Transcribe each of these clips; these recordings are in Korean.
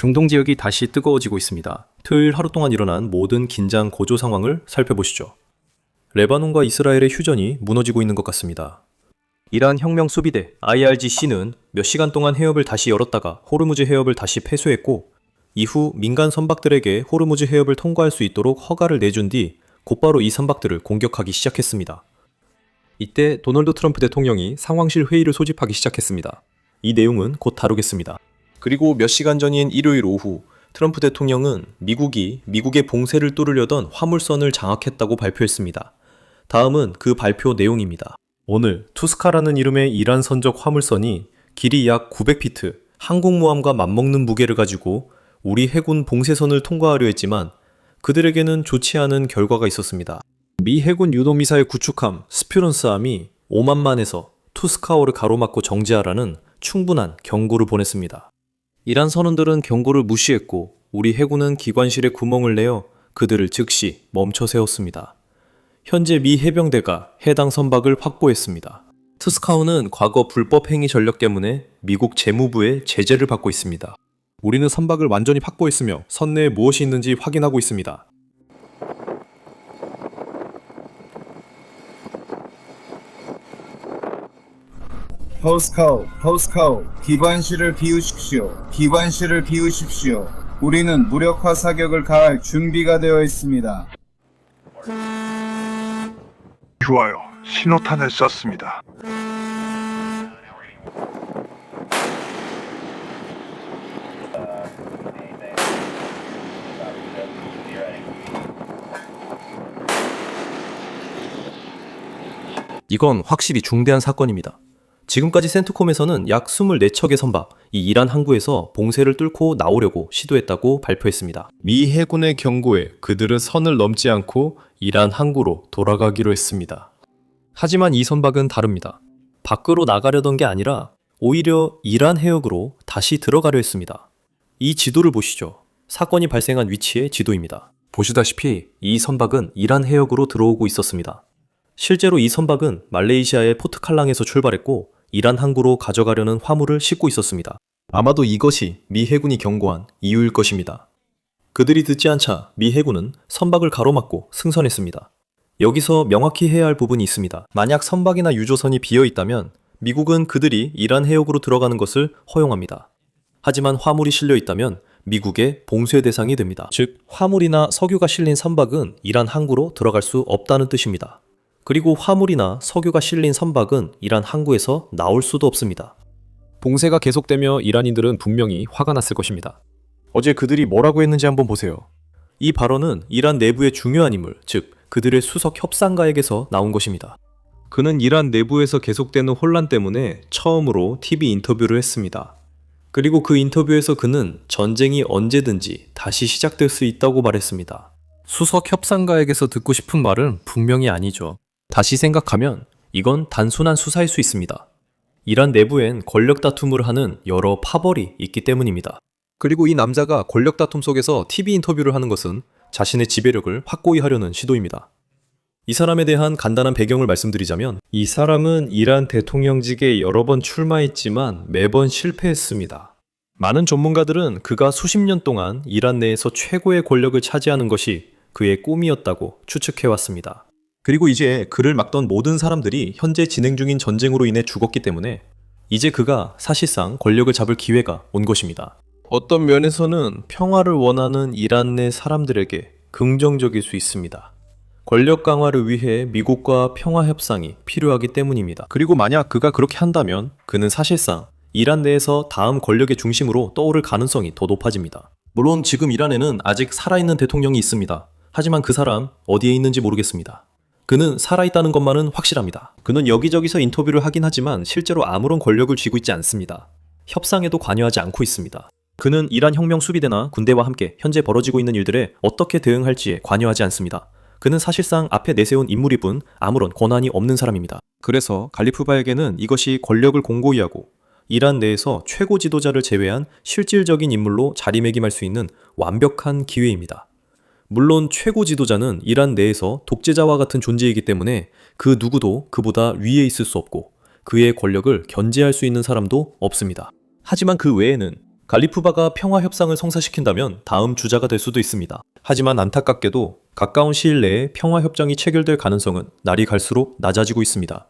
중동 지역이 다시 뜨거워지고 있습니다. 토요일 하루 동안 일어난 모든 긴장 고조 상황을 살펴보시죠. 레바논과 이스라엘의 휴전이 무너지고 있는 것 같습니다. 이란 혁명 수비대 IRGC는 몇 시간 동안 해협을 다시 열었다가 호르무즈 해협을 다시 폐쇄했고, 이후 민간 선박들에게 호르무즈 해협을 통과할 수 있도록 허가를 내준 뒤 곧바로 이 선박들을 공격하기 시작했습니다. 이때 도널드 트럼프 대통령이 상황실 회의를 소집하기 시작했습니다. 이 내용은 곧 다루겠습니다. 그리고 몇 시간 전인 일요일 오후, 트럼프 대통령은 미국의 봉쇄를 뚫으려던 화물선을 장악했다고 발표했습니다. 다음은 그 발표 내용입니다. 오늘 투스카라는 이름의 이란 선적 화물선이 길이 약 900피트, 항공모함과 맞먹는 무게를 가지고 우리 해군 봉쇄선을 통과하려 했지만 그들에게는 좋지 않은 결과가 있었습니다. 미 해군 유도미사일 구축함 스퓨런스함이 오만만에서 투스카호를 가로막고 정지하라는 충분한 경고를 보냈습니다. 이란 선원들은 경고를 무시했고 우리 해군은 기관실에 구멍을 내어 그들을 즉시 멈춰 세웠습니다. 현재 미 해병대가 해당 선박을 확보했습니다. 투스카호는 과거 불법 행위 전력 때문에 미국 재무부의 제재를 받고 있습니다. 우리는 선박을 완전히 확보했으며 선내에 무엇이 있는지 확인하고 있습니다. 포스카우, 기관실을 비우십시오. 우리는 무력화 사격을 가할 준비가 되어 있습니다. 좋아요. 신호탄을 쐈습니다. 이건 확실히 중대한 사건입니다. 지금까지 센트콤에서는 약 24척의 선박, 이 이란 항구에서 봉쇄를 뚫고 나오려고 시도했다고 발표했습니다. 미 해군의 경고에 그들은 선을 넘지 않고 이란 항구로 돌아가기로 했습니다. 하지만 이 선박은 다릅니다. 밖으로 나가려던 게 아니라 오히려 이란 해역으로 다시 들어가려 했습니다. 이 지도를 보시죠. 사건이 발생한 위치의 지도입니다. 보시다시피 이 선박은 이란 해역으로 들어오고 있었습니다. 실제로 이 선박은 말레이시아의 포트칼랑에서 출발했고 이란 항구로 가져가려는 화물을 싣고 있었습니다. 아마도 이것이 미 해군이 경고한 이유일 것입니다. 그들이 듣지 않자 미 해군은 선박을 가로막고 승선했습니다. 여기서 명확히 해야 할 부분이 있습니다. 만약 선박이나 유조선이 비어 있다면 미국은 그들이 이란 해역으로 들어가는 것을 허용합니다. 하지만 화물이 실려 있다면 미국의 봉쇄 대상이 됩니다. 즉, 화물이나 석유가 실린 선박은 이란 항구로 들어갈 수 없다는 뜻입니다. 그리고 화물이나 석유가 실린 선박은 이란 항구에서 나올 수도 없습니다. 봉쇄가 계속되며 이란인들은 분명히 화가 났을 것입니다. 어제 그들이 뭐라고 했는지 한번 보세요. 이 발언은 이란 내부의 중요한 인물, 즉 그들의 수석 협상가에게서 나온 것입니다. 그는 이란 내부에서 계속되는 혼란 때문에 처음으로 TV 인터뷰를 했습니다. 그리고 그 인터뷰에서 그는 전쟁이 언제든지 다시 시작될 수 있다고 말했습니다. 수석 협상가에게서 듣고 싶은 말은 분명히 아니죠. 다시 생각하면 이건 단순한 수사일 수 있습니다. 이란 내부엔 권력 다툼을 하는 여러 파벌이 있기 때문입니다. 그리고 이 남자가 권력 다툼 속에서 TV 인터뷰를 하는 것은 자신의 지배력을 확고히 하려는 시도입니다. 이 사람에 대한 간단한 배경을 말씀드리자면 이 사람은 이란 대통령직에 여러 번 출마했지만 매번 실패했습니다. 많은 전문가들은 그가 수십 년 동안 이란 내에서 최고의 권력을 차지하는 것이 그의 꿈이었다고 추측해왔습니다. 그리고 이제 그를 막던 모든 사람들이 현재 진행 중인 전쟁으로 인해 죽었기 때문에 이제 그가 사실상 권력을 잡을 기회가 온 것입니다. 어떤 면에서는 평화를 원하는 이란 내 사람들에게 긍정적일 수 있습니다. 권력 강화를 위해 미국과 평화 협상이 필요하기 때문입니다. 그리고 만약 그가 그렇게 한다면 그는 사실상 이란 내에서 다음 권력의 중심으로 떠오를 가능성이 더 높아집니다. 물론 지금 이란에는 아직 살아있는 대통령이 있습니다. 하지만 그 사람 어디에 있는지 모르겠습니다. 그는 살아있다는 것만은 확실합니다. 그는 여기저기서 인터뷰를 하긴 하지만 실제로 아무런 권력을 쥐고 있지 않습니다. 협상에도 관여하지 않고 있습니다. 그는 이란 혁명 수비대나 군대와 함께 현재 벌어지고 있는 일들에 어떻게 대응할지에 관여하지 않습니다. 그는 사실상 앞에 내세운 인물일 뿐 아무런 권한이 없는 사람입니다. 그래서 갈리프바에게는 이것이 권력을 공고히 하고 이란 내에서 최고 지도자를 제외한 실질적인 인물로 자리매김할 수 있는 완벽한 기회입니다. 물론 최고 지도자는 이란 내에서 독재자와 같은 존재이기 때문에 그 누구도 그보다 위에 있을 수 없고 그의 권력을 견제할 수 있는 사람도 없습니다. 하지만 그 외에는 갈리프바가 평화 협상을 성사시킨다면 다음 주자가 될 수도 있습니다. 하지만 안타깝게도 가까운 시일 내에 평화 협정이 체결될 가능성은 날이 갈수록 낮아지고 있습니다.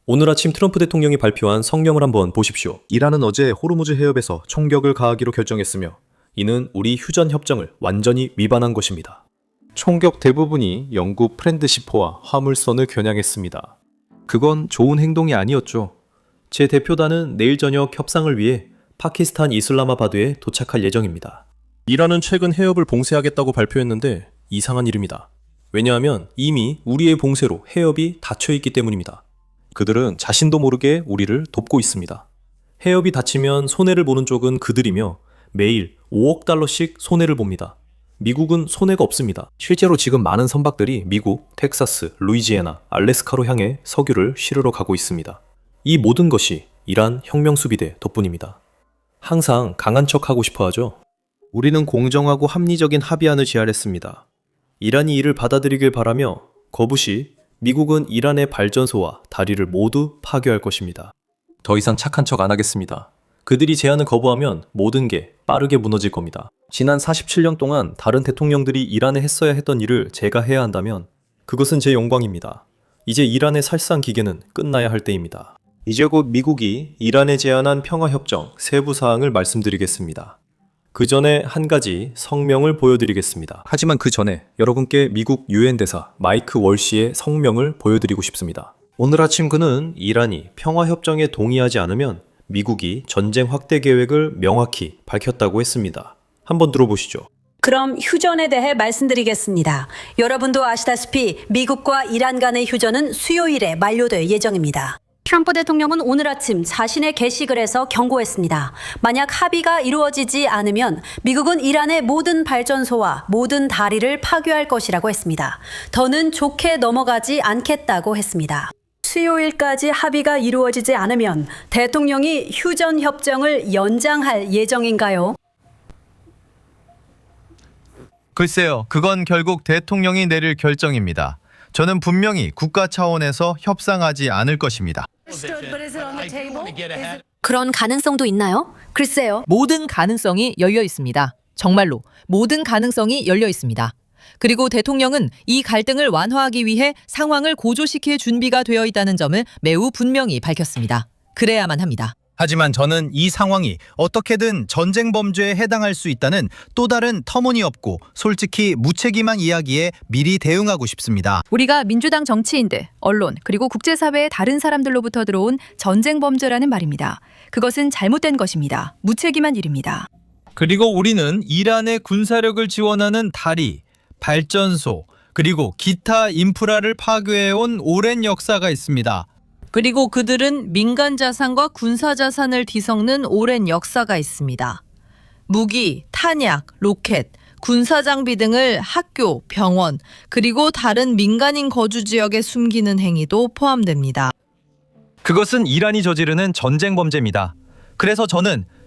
오늘 아침 트럼프 대통령이 발표한 성명을 한번 보십시오. 이란은 어제 호르무즈 해협에서 총격을 가하기로 결정했으며 이는 우리 휴전 협정을 완전히 위반한 것입니다. 총격 대부분이 영국 프렌드시포와 화물선을 겨냥했습니다. 그건 좋은 행동이 아니었죠. 제 대표단은 내일 저녁 협상을 위해 파키스탄 이슬라마바드에 도착할 예정입니다. 이란은 최근 해협을 봉쇄하겠다고 발표했는데 이상한 일입니다. 왜냐하면 이미 우리의 봉쇄로 해협이 닫혀있기 때문입니다. 그들은 자신도 모르게 우리를 돕고 있습니다. 해협이 닫히면 손해를 보는 쪽은 그들이며 매일 5억 달러씩 손해를 봅니다. 미국은 손해가 없습니다. 실제로 지금 많은 선박들이 미국, 텍사스, 루이지애나, 알래스카로 향해 석유를 실으러 가고 있습니다. 이 모든 것이 이란 혁명수비대 덕분입니다. 항상 강한 척 하고 싶어 하죠. 우리는 공정하고 합리적인 합의안을 제안했습니다. 이란이 이를 받아들이길 바라며 거부시 미국은 이란의 발전소와 다리를 모두 파괴할 것입니다. 더 이상 착한 척 안 하겠습니다. 그들이 제안을 거부하면 모든 게 빠르게 무너질 겁니다. 지난 47년 동안 다른 대통령들이 이란에 했어야 했던 일을 제가 해야 한다면 그것은 제 영광입니다. 이제 이란의 살상 기계는 끝나야 할 때입니다. 이제 곧 미국이 이란에 제안한 평화협정 세부 사항을 말씀드리겠습니다. 그 전에 한 가지 성명을 보여드리겠습니다. 하지만 그 전에 여러분께 미국 유엔 대사 마이크 월시의 성명을 보여드리고 싶습니다. 오늘 아침 그는 이란이 평화협정에 동의하지 않으면 미국이 전쟁 확대 계획을 명확히 밝혔다고 했습니다. 한번 들어보시죠. 그럼 휴전에 대해 말씀드리겠습니다. 여러분도 아시다시피 미국과 이란 간의 휴전은 수요일에 만료될 예정입니다. 트럼프 대통령은 오늘 아침 자신의 게시글에서 경고했습니다. 만약 합의가 이루어지지 않으면 미국은 이란의 모든 발전소와 모든 다리를 파괴할 것이라고 했습니다. 더는 좋게 넘어가지 않겠다고 했습니다. 수요일까지 합의가 이루어지지 않으면 대통령이 휴전 협정을 연장할 예정인가요? 글쎄요, 그건 결국 대통령이 내릴 결정입니다. 저는 분명히 국가 차원에서 협상하지 않을 것입니다. 그런 가능성도 있나요? 글쎄요. 모든 가능성이 열려 있습니다. 정말로 모든 가능성이 열려 있습니다. 그리고 대통령은 이 갈등을 완화하기 위해 상황을 고조시킬 준비가 되어 있다는 점을 매우 분명히 밝혔습니다. 그래야만 합니다. 하지만 저는 이 상황이 어떻게든 전쟁 범죄에 해당할 수 있다는 또 다른 터무니없고 솔직히 무책임한 이야기에 미리 대응하고 싶습니다. 우리가 민주당 정치인들, 언론, 그리고 국제사회의 다른 사람들로부터 들어온 전쟁 범죄라는 말입니다. 그것은 잘못된 것입니다. 무책임한 일입니다. 그리고 우리는 이란의 군사력을 지원하는 다리, 발전소, 그리고 기타 인프라를 파괴해온 오랜 역사가 있습니다. 그리고 그들은 민간 자산과 군사 자산을 뒤섞는 오랜 역사가 있습니다. 무기, 탄약, 로켓, 군사 장비 등을 학교, 병원, 그리고 다른 민간인 거주 지역에 숨기는 행위도 포함됩니다. 그것은 이란이 저지르는 전쟁 범죄입니다.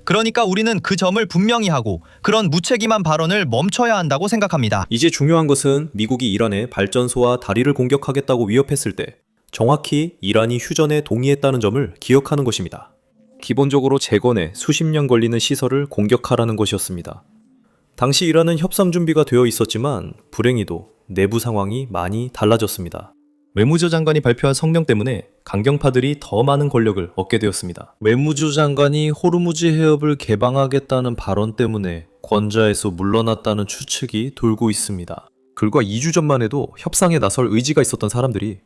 그러니까 우리는 그 점을 분명히 하고 그런 무책임한 발언을 멈춰야 한다고 생각합니다. 이제 중요한 것은 미국이 이란의 발전소와 다리를 공격하겠다고 위협했을 때 정확히 이란이 휴전에 동의했다는 점을 기억하는 것입니다. 기본적으로 재건에 수십 년 걸리는 시설을 공격하라는 것이었습니다. 당시 이란은 협상 준비가 되어 있었지만 불행히도 내부 상황이 많이 달라졌습니다. 외무부 장관이 발표한 성명 때문에 강경파들이 더 많은 권력을 얻게 되었습니다. 외무부 장관이 호르무즈 해협을 개방하겠다는 발언 때문에 권좌에서 물러났다는 추측이 돌고 있습니다. 불과 2주 전만 해도 협상에 나설 의지가 있었던 사람들이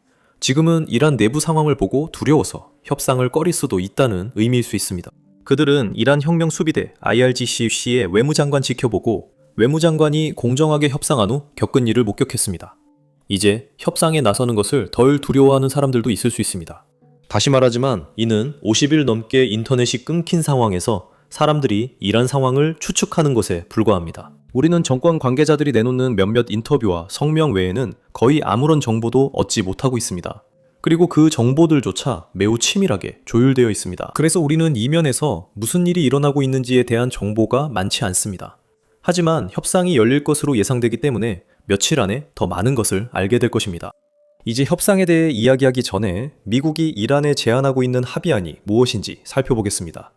지금은 이란 내부 상황을 보고 두려워서 협상을 꺼릴 수도 있다는 의미일 수 있습니다. 그들은 이란 혁명 수비대 IRGC의 외무장관 지켜보고 외무장관이 공정하게 협상한 후 겪은 일을 목격했습니다. 이제 협상에 나서는 것을 덜 두려워하는 사람들도 있을 수 있습니다. 다시 말하지만 이는 50일 넘게 인터넷이 끊긴 상황에서 사람들이 이란 상황을 추측하는 것에 불과합니다. 우리는 정권 관계자들이 내놓는 몇몇 인터뷰와 성명 외에는 거의 아무런 정보도 얻지 못하고 있습니다. 그리고 그 정보들조차 매우 치밀하게 조율되어 있습니다. 그래서 우리는 이면에서 무슨 일이 일어나고 있는지에 대한 정보가 많지 않습니다. 하지만 협상이 열릴 것으로 예상되기 때문에 며칠 안에 더 많은 것을 알게 될 것입니다. 이제 협상에 대해 이야기하기 전에 미국이 이란에 제안하고 있는 합의안이 무엇인지 살펴보겠습니다.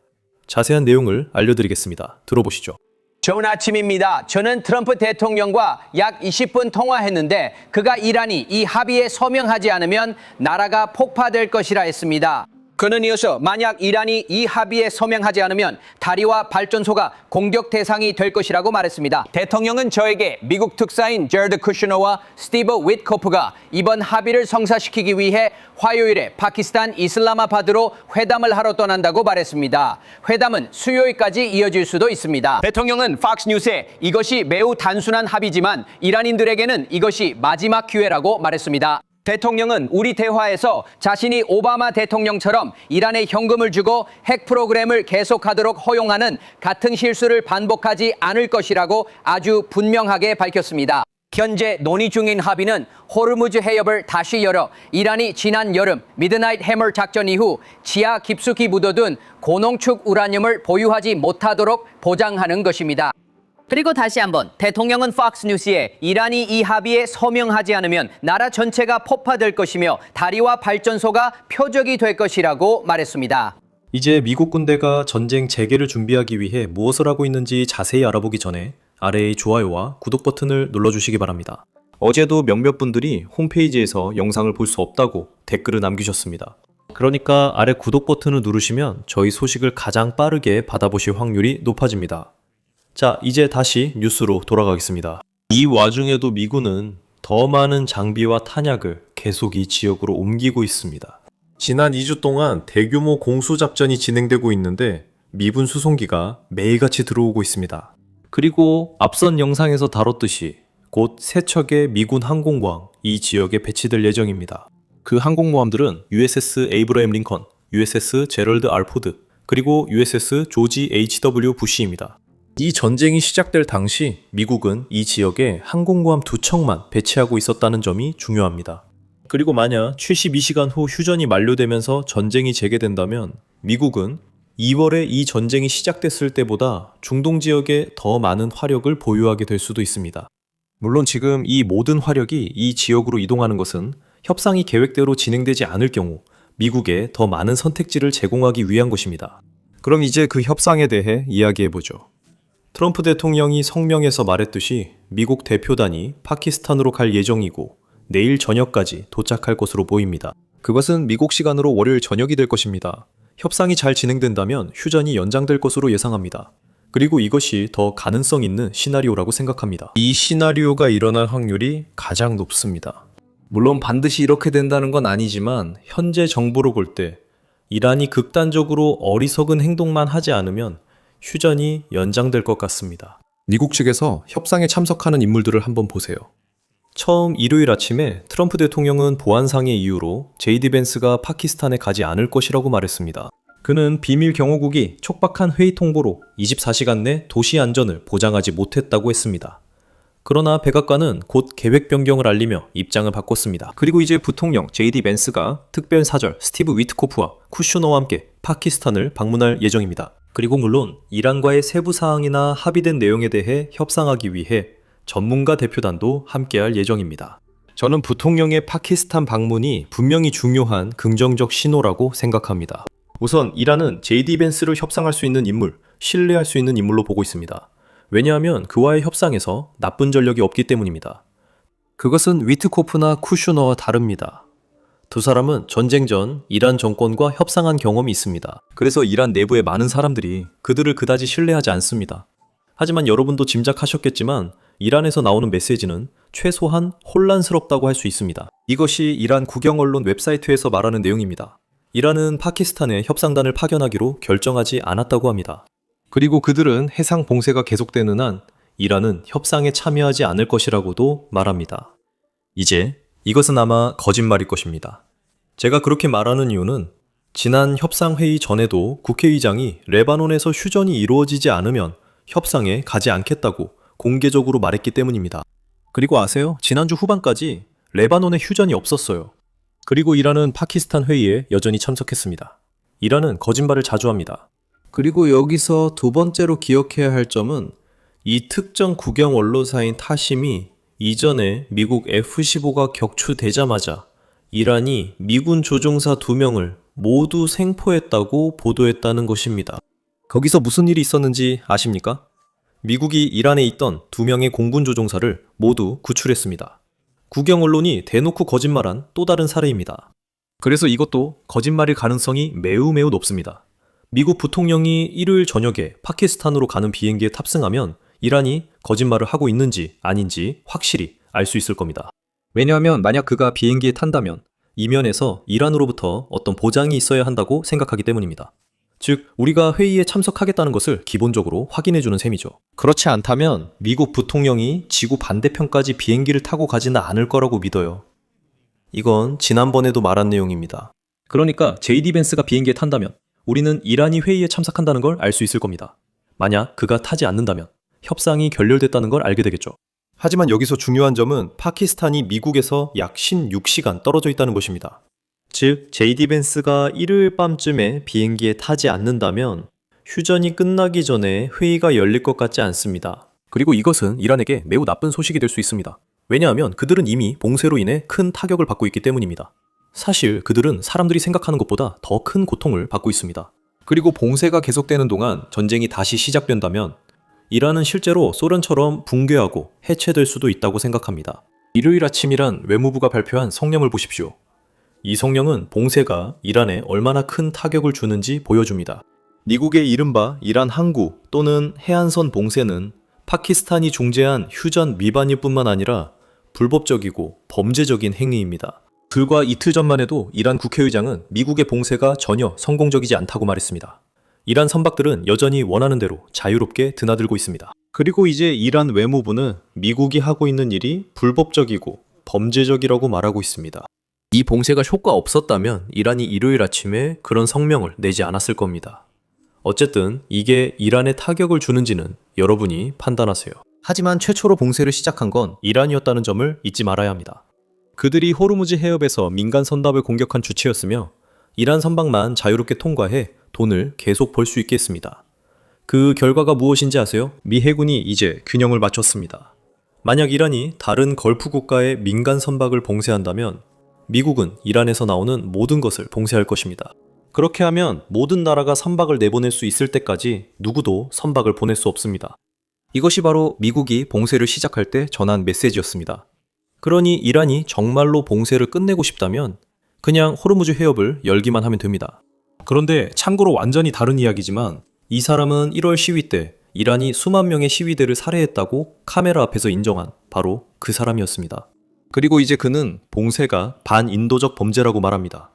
자세한 내용을 알려드리겠습니다. 들어보시죠. 좋은 아침입니다. 저는 트럼프 대통령과 약 20분 통화했는데 그가 이란이 이 합의에 서명하지 않으면 나라가 폭파될 것이라 했습니다. 그는 이어서 만약 이란이 이 합의에 서명하지 않으면 다리와 발전소가 공격 대상이 될 것이라고 말했습니다. 대통령은 저에게 미국 특사인 제러드 쿠슈너와 스티브 윗코프가 이번 합의를 성사시키기 위해 화요일에 파키스탄 이슬라마바드로 회담을 하러 떠난다고 말했습니다. 회담은 수요일까지 이어질 수도 있습니다. 대통령은 팍스뉴스에 이것이 매우 단순한 합의지만 이란인들에게는 이것이 마지막 기회라고 말했습니다. 대통령은 우리 대화에서 자신이 오바마 대통령처럼 이란에 현금을 주고 핵 프로그램을 계속하도록 허용하는 같은 실수를 반복하지 않을 것이라고 아주 분명하게 밝혔습니다. 현재 논의 중인 합의는 호르무즈 해협을 다시 열어 이란이 지난 여름 미드나잇 해머 작전 이후 지하 깊숙이 묻어둔 고농축 우라늄을 보유하지 못하도록 보장하는 것입니다. 그리고 다시 한번 대통령은 팍스뉴스에 이란이 이 합의에 서명하지 않으면 나라 전체가 폭파될 것이며 다리와 발전소가 표적이 될 것이라고 말했습니다. 이제 미국 군대가 전쟁 재개를 준비하기 위해 무엇을 하고 있는지 자세히 알아보기 전에 아래의 좋아요와 구독 버튼을 눌러주시기 바랍니다. 어제도 몇몇 분들이 홈페이지에서 영상을 볼 수 없다고 댓글을 남기셨습니다. 그러니까 아래 구독 버튼을 누르시면 저희 소식을 가장 빠르게 받아보실 확률이 높아집니다. 자, 이제 다시 뉴스로 돌아가겠습니다. 이 와중에도 미군은 더 많은 장비와 탄약을 계속 이 지역으로 옮기고 있습니다. 지난 2주 동안 대규모 공수작전이 진행되고 있는데 미군 수송기가 매일같이 들어오고 있습니다. 그리고 앞선 영상에서 다뤘듯이 곧 3척의 미군 항공모함 이 지역에 배치될 예정입니다. 그 항공모함들은 USS 에이브러햄 링컨, USS 제럴드 알 포드, 그리고 USS 조지 H.W. 부시입니다. 이 전쟁이 시작될 당시 미국은 이 지역에 항공모함 2척만 배치하고 있었다는 점이 중요합니다. 그리고 만약 72시간 후 휴전이 만료되면서 전쟁이 재개된다면 미국은 2월에 이 전쟁이 시작됐을 때보다 중동 지역에 더 많은 화력을 보유하게 될 수도 있습니다. 물론 지금 이 모든 화력이 이 지역으로 이동하는 것은 협상이 계획대로 진행되지 않을 경우 미국에 더 많은 선택지를 제공하기 위한 것입니다. 그럼 이제 그 협상에 대해 이야기해보죠. 트럼프 대통령이 성명에서 말했듯이 미국 대표단이 파키스탄으로 갈 예정이고 내일 저녁까지 도착할 것으로 보입니다. 그것은 미국 시간으로 월요일 저녁이 될 것입니다. 협상이 잘 진행된다면 휴전이 연장될 것으로 예상합니다. 그리고 이것이 더 가능성 있는 시나리오라고 생각합니다. 이 시나리오가 일어날 확률이 가장 높습니다. 물론 반드시 이렇게 된다는 건 아니지만 현재 정보로 볼 때 이란이 극단적으로 어리석은 행동만 하지 않으면 휴전이 연장될 것 같습니다. 미국 측에서 협상에 참석하는 인물들을 한번 보세요. 처음 일요일 아침에 트럼프 대통령은 보안상의 이유로 JD 벤스가 파키스탄에 가지 않을 것이라고 말했습니다. 그는 비밀 경호국이 촉박한 회의 통보로 24시간 내 도시 안전을 보장하지 못했다고 했습니다. 그러나 백악관은 곧 계획 변경을 알리며 입장을 바꿨습니다. 그리고 이제 부통령 JD 벤스가 특별사절 스티브 위트코프와 쿠슈너와 함께 파키스탄을 방문할 예정입니다. 그리고 물론 이란과의 세부 사항이나 합의된 내용에 대해 협상하기 위해 전문가 대표단도 함께할 예정입니다. 저는 부통령의 파키스탄 방문이 분명히 중요한 긍정적 신호라고 생각합니다. 우선 이란은 JD 벤스를 협상할 수 있는 인물, 신뢰할 수 있는 인물로 보고 있습니다. 왜냐하면 그와의 협상에서 나쁜 전력이 없기 때문입니다. 그것은 위트코프나 쿠슈너와 다릅니다. 두 사람은 전쟁 전 이란 정권과 협상한 경험이 있습니다. 그래서 이란 내부의 많은 사람들이 그들을 그다지 신뢰하지 않습니다. 하지만 여러분도 짐작하셨겠지만 이란에서 나오는 메시지는 최소한 혼란스럽다고 할 수 있습니다. 이것이 이란 국영 언론 웹사이트에서 말하는 내용입니다. 이란은 파키스탄에 협상단을 파견하기로 결정하지 않았다고 합니다. 그리고 그들은 해상 봉쇄가 계속되는 한 이란은 협상에 참여하지 않을 것이라고도 말합니다. 이제 이것은 아마 거짓말일 것입니다. 제가 그렇게 말하는 이유는 지난 협상회의 전에도 국회의장이 레바논에서 휴전이 이루어지지 않으면 협상에 가지 않겠다고 공개적으로 말했기 때문입니다. 그리고 아세요? 지난주 후반까지 레바논에 휴전이 없었어요. 그리고 이란은 파키스탄 회의에 여전히 참석했습니다. 이란은 거짓말을 자주 합니다. 그리고 여기서 두 번째로 기억해야 할 점은 이 특정 국영 언론사인 타심이 이전에 미국 F-15가 격추되자마자 이란이 미군 조종사 2명을 모두 생포했다고 보도했다는 것입니다. 거기서 무슨 일이 있었는지 아십니까? 미국이 이란에 있던 2명의 공군 조종사를 모두 구출했습니다. 국영 언론이 대놓고 거짓말한 또 다른 사례입니다. 그래서 이것도 거짓말일 가능성이 매우 높습니다. 미국 부통령이 일요일 저녁에 파키스탄으로 가는 비행기에 탑승하면 이란이 거짓말을 하고 있는지 아닌지 확실히 알 수 있을 겁니다. 왜냐하면 만약 그가 비행기에 탄다면 이면에서 이란으로부터 어떤 보장이 있어야 한다고 생각하기 때문입니다. 즉, 우리가 회의에 참석하겠다는 것을 기본적으로 확인해주는 셈이죠. 그렇지 않다면 미국 부통령이 지구 반대편까지 비행기를 타고 가지는 않을 거라고 믿어요. 이건 지난번에도 말한 내용입니다. 그러니까 JD 벤스가 비행기에 탄다면 우리는 이란이 회의에 참석한다는 걸 알 수 있을 겁니다. 만약 그가 타지 않는다면 협상이 결렬됐다는 걸 알게 되겠죠. 하지만 여기서 중요한 점은 파키스탄이 미국에서 약 16시간 떨어져 있다는 것입니다. 즉, JD 벤스가 일요일 밤쯤에 비행기에 타지 않는다면 휴전이 끝나기 전에 회의가 열릴 것 같지 않습니다. 그리고 이것은 이란에게 매우 나쁜 소식이 될 수 있습니다. 왜냐하면 그들은 이미 봉쇄로 인해 큰 타격을 받고 있기 때문입니다. 사실 그들은 사람들이 생각하는 것보다 더 큰 고통을 받고 있습니다. 그리고 봉쇄가 계속되는 동안 전쟁이 다시 시작된다면 이란은 실제로 소련처럼 붕괴하고 해체될 수도 있다고 생각합니다. 일요일 아침이란 외무부가 발표한 성명을 보십시오. 이 성명은 봉쇄가 이란에 얼마나 큰 타격을 주는지 보여줍니다. 미국의 이른바 이란 항구 또는 해안선 봉쇄는 파키스탄이 중재한 휴전 위반일 뿐만 아니라 불법적이고 범죄적인 행위입니다. 불과 이틀 전만 해도 이란 국회의장은 미국의 봉쇄가 전혀 성공적이지 않다고 말했습니다. 이란 선박들은 여전히 원하는 대로 자유롭게 드나들고 있습니다. 그리고 이제 이란 외무부는 미국이 하고 있는 일이 불법적이고 범죄적이라고 말하고 있습니다. 이 봉쇄가 효과 없었다면 이란이 일요일 아침에 그런 성명을 내지 않았을 겁니다. 어쨌든 이게 이란에 타격을 주는지는 여러분이 판단하세요. 하지만 최초로 봉쇄를 시작한 건 이란이었다는 점을 잊지 말아야 합니다. 그들이 호르무즈 해협에서 민간 선박을 공격한 주체였으며 이란 선박만 자유롭게 통과해 돈을 계속 벌 수 있게 했습니다. 그 결과가 무엇인지 아세요? 미 해군이 이제 균형을 맞췄습니다. 만약 이란이 다른 걸프 국가의 민간 선박을 봉쇄한다면 미국은 이란에서 나오는 모든 것을 봉쇄할 것입니다. 그렇게 하면 모든 나라가 선박을 내보낼 수 있을 때까지 누구도 선박을 보낼 수 없습니다. 이것이 바로 미국이 봉쇄를 시작할 때 전한 메시지였습니다. 그러니 이란이 정말로 봉쇄를 끝내고 싶다면 그냥 호르무즈 해협을 열기만 하면 됩니다. 그런데 참고로 완전히 다른 이야기지만 이 사람은 1월 시위 때 이란이 수만 명의 시위대를 살해했다고 카메라 앞에서 인정한 바로 그 사람이었습니다. 그리고 이제 그는 봉쇄가 반인도적 범죄라고 말합니다.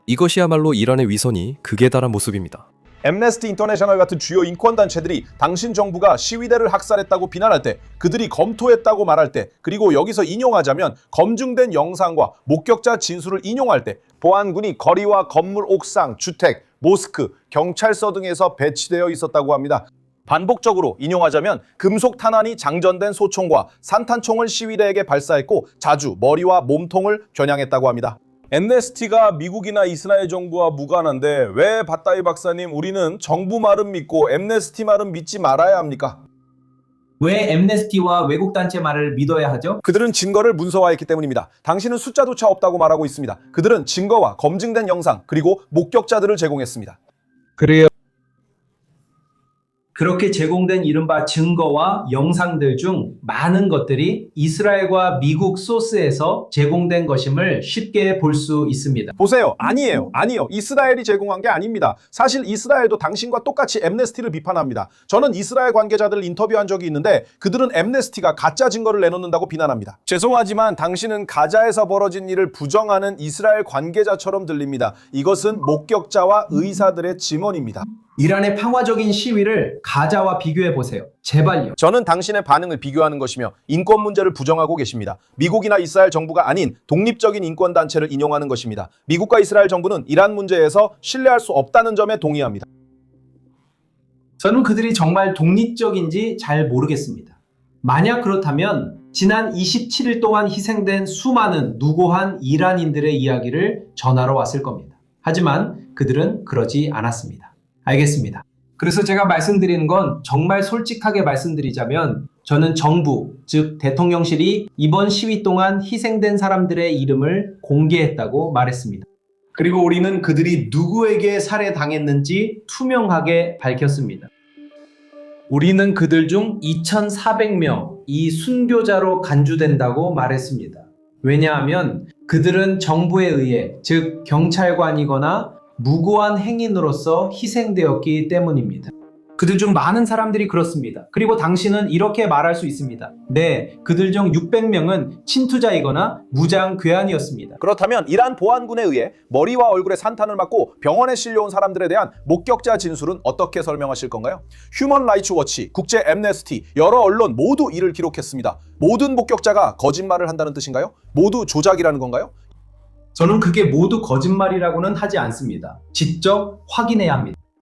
이것이야말로 이란의 위선이 극에 달한 모습입니다. 엠네스티 인터내셔널 같은 주요 인권단체들이 당신 정부가 시위대를 학살했다고 비난할 때, 그들이 검토했다고 말할 때, 그리고 여기서 인용하자면 검증된 영상과 목격자 진술을 인용할 때 보안군이 거리와 건물 옥상, 주택, 모스크, 경찰서 등에서 배치되어 있었다고 합니다. 반복적으로 인용하자면 금속 탄환이 장전된 소총과 산탄총을 시위대에게 발사했고 자주 머리와 몸통을 겨냥했다고 합니다. 엠네스티가 미국이나 이스라엘 정부와 무관한데 왜 밧다이 박사님 우리는 정부 말은 믿고 엠네스티 말은 믿지 말아야 합니까? 왜 엠네스티와 외국 단체 말을 믿어야 하죠? 그들은 증거를 문서화했기 때문입니다. 당신은 숫자조차 없다고 말하고 있습니다. 그들은 증거와 검증된 영상 그리고 목격자들을 제공했습니다. 그래요. 그렇게 제공된 이른바 증거와 영상들 중 많은 것들이 이스라엘과 미국 소스에서 제공된 것임을 쉽게 볼 수 있습니다. 보세요. 아니에요. 이스라엘이 제공한 게 아닙니다. 사실 이스라엘도 당신과 똑같이 엠네스티를 비판합니다. 저는 이스라엘 관계자들을 인터뷰한 적이 있는데 그들은 엠네스티가 가짜 증거를 내놓는다고 비난합니다. 죄송하지만 당신은 가자에서 벌어진 일을 부정하는 이스라엘 관계자처럼 들립니다. 이것은 목격자와 의사들의 증언입니다. 이란의 평화적인 시위를 가자와 비교해 보세요. 제발요. 저는 당신의 반응을 비교하는 것이며 인권 문제를 부정하고 계십니다. 미국이나 이스라엘 정부가 아닌 독립적인 인권단체를 인용하는 것입니다. 미국과 이스라엘 정부는 이란 문제에서 신뢰할 수 없다는 점에 동의합니다. 저는 그들이 정말 독립적인지 잘 모르겠습니다. 만약 그렇다면 지난 27일 동안 희생된 수많은 무고한 이란인들의 이야기를 전하러 왔을 겁니다. 하지만 그들은 그러지 않았습니다. 알겠습니다. 그래서 제가 말씀드리는 건 정말 솔직하게 말씀드리자면 저는 정부, 즉 대통령실이 이번 시위 동안 희생된 사람들의 이름을 공개했다고 말했습니다. 그리고 우리는 그들이 누구에게 살해당했는지 투명하게 밝혔습니다. 우리는 그들 중 2,400명이 순교자로 간주된다고 말했습니다. 왜냐하면 그들은 정부에 의해, 즉 경찰관이거나 무고한 행인으로서 희생되었기 때문입니다. 그들 중 많은 사람들이 그렇습니다. 그리고 당신은 이렇게 말할 수 있습니다. 네, 그들 중 600명은 친투자이거나 무장 괴한이었습니다. 그렇다면 이란 보안군에 의해 머리와 얼굴에 산탄을 맞고 병원에 실려온 사람들에 대한 목격자 진술은 어떻게 설명하실 건가요? 휴먼 라이츠 워치, 국제 엠네스티, 여러 언론 모두 이를 기록했습니다. 모든 목격자가 거짓말을 한다는 뜻인가요? 모두 조작이라는 건가요? 저는 그게 모두 거짓말이라고는 하지 않습니다. 직접 확인해야 합니다.